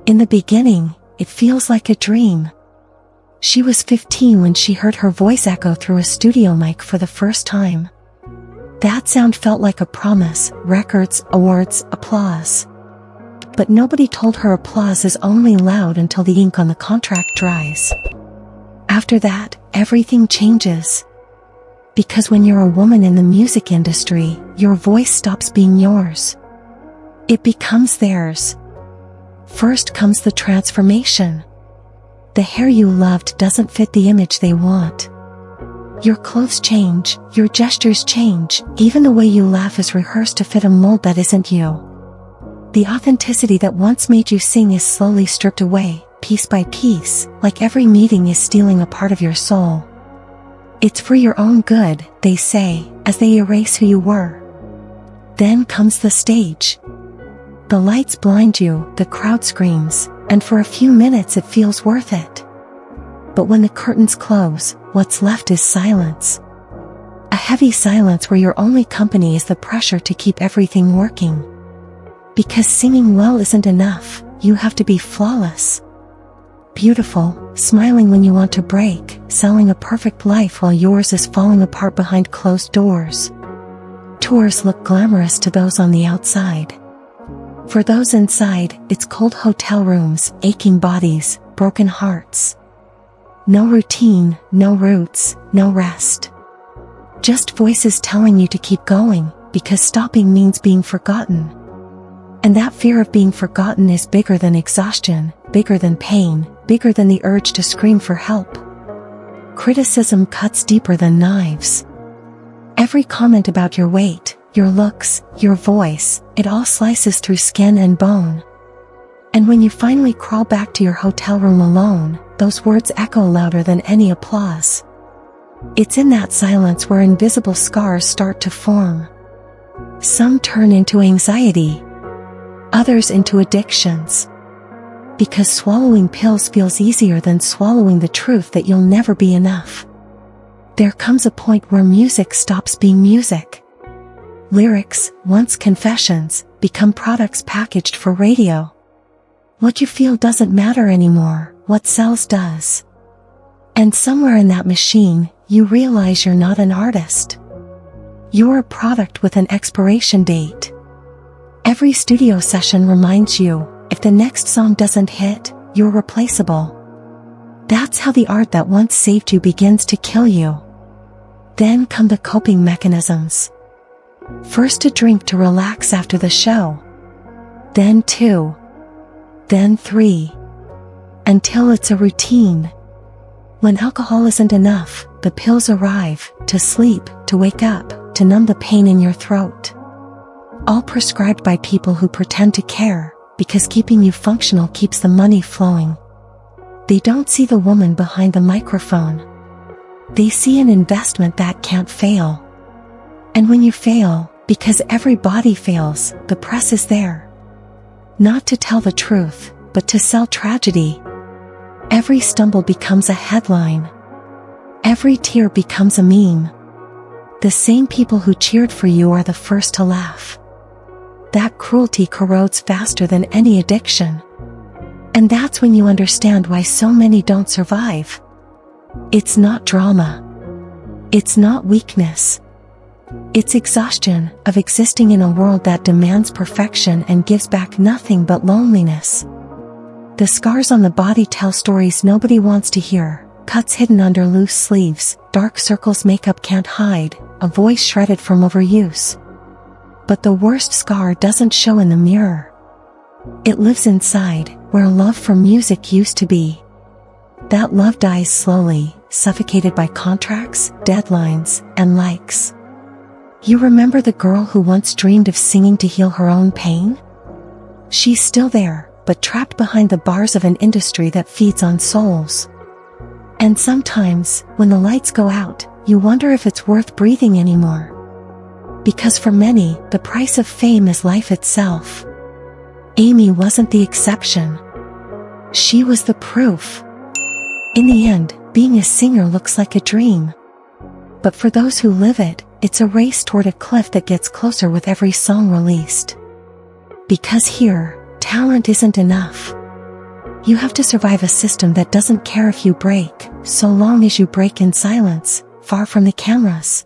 In the beginning, it feels like a dream. She was 15 when she heard her voice echo through a studio mic for the first time. That sound felt like a promise, records, awards, applause. But nobody told her applause is only loud until the ink on the contract dries. After that, everything changes. Because when you're a woman in the music industry, your voice stops being yours. It becomes theirs. First comes the transformation. The hair you loved doesn't fit the image they want. Your clothes change, your gestures change, even the way you laugh is rehearsed to fit a mold that isn't you. The authenticity that once made you sing is slowly stripped away, piece by piece, like every meeting is stealing a part of your soul. It's for your own good, they say, as they erase who you were. Then comes the stage. The lights blind you, the crowd screams, and for a few minutes it feels worth it. But when the curtains close, what's left is silence. A heavy silence where your only company is the pressure to keep everything working. Because singing well isn't enough, you have to be flawless. Beautiful, smiling when you want to break, selling a perfect life while yours is falling apart behind closed doors. Tours look glamorous to those on the outside. For those inside, it's cold hotel rooms, aching bodies, broken hearts. No routine, no roots, no rest. Just voices telling you to keep going, because stopping means being forgotten. And that fear of being forgotten is bigger than exhaustion, bigger than pain, bigger than the urge to scream for help. Criticism cuts deeper than knives. Every comment about your weight, your looks, your voice, it all slices through skin and bone. And when you finally crawl back to your hotel room alone, those words echo louder than any applause. It's in that silence where invisible scars start to form. Some turn into anxiety, others into addictions. Because swallowing pills feels easier than swallowing the truth that you'll never be enough. There comes a point where music stops being music. Lyrics, once confessions, become products packaged for radio. What you feel doesn't matter anymore, what sells does. And somewhere in that machine, you realize you're not an artist. You're a product with an expiration date. Every studio session reminds you, if the next song doesn't hit, you're replaceable. That's how the art that once saved you begins to kill you. Then come the coping mechanisms. First a drink to relax after the show. Then 2. Then 3. Until it's a routine. When alcohol isn't enough, the pills arrive, to sleep, to wake up, to numb the pain in your throat. All prescribed by people who pretend to care, because keeping you functional keeps the money flowing. They don't see the woman behind the microphone. They see an investment that can't fail. And when you fail, because everybody fails, the press is there. Not to tell the truth, but to sell tragedy. Every stumble becomes a headline. Every tear becomes a meme. The same people who cheered for you are the first to laugh. That cruelty corrodes faster than any addiction. And that's when you understand why so many don't survive. It's not drama. It's not weakness. It's exhaustion of existing in a world that demands perfection and gives back nothing but loneliness. The scars on the body tell stories nobody wants to hear, cuts hidden under loose sleeves, dark circles makeup can't hide, a voice shredded from overuse. But the worst scar doesn't show in the mirror. It lives inside, where love for music used to be. That love dies slowly, suffocated by contracts, deadlines, and likes. You remember the girl who once dreamed of singing to heal her own pain? She's still there, but trapped behind the bars of an industry that feeds on souls. And sometimes, when the lights go out, you wonder if it's worth breathing anymore. Because for many, the price of fame is life itself. Amy wasn't the exception. She was the proof. In the end, being a singer looks like a dream. But for those who live it, it's a race toward a cliff that gets closer with every song released. Because here, talent isn't enough. You have to survive a system that doesn't care if you break, so long as you break in silence, far from the cameras.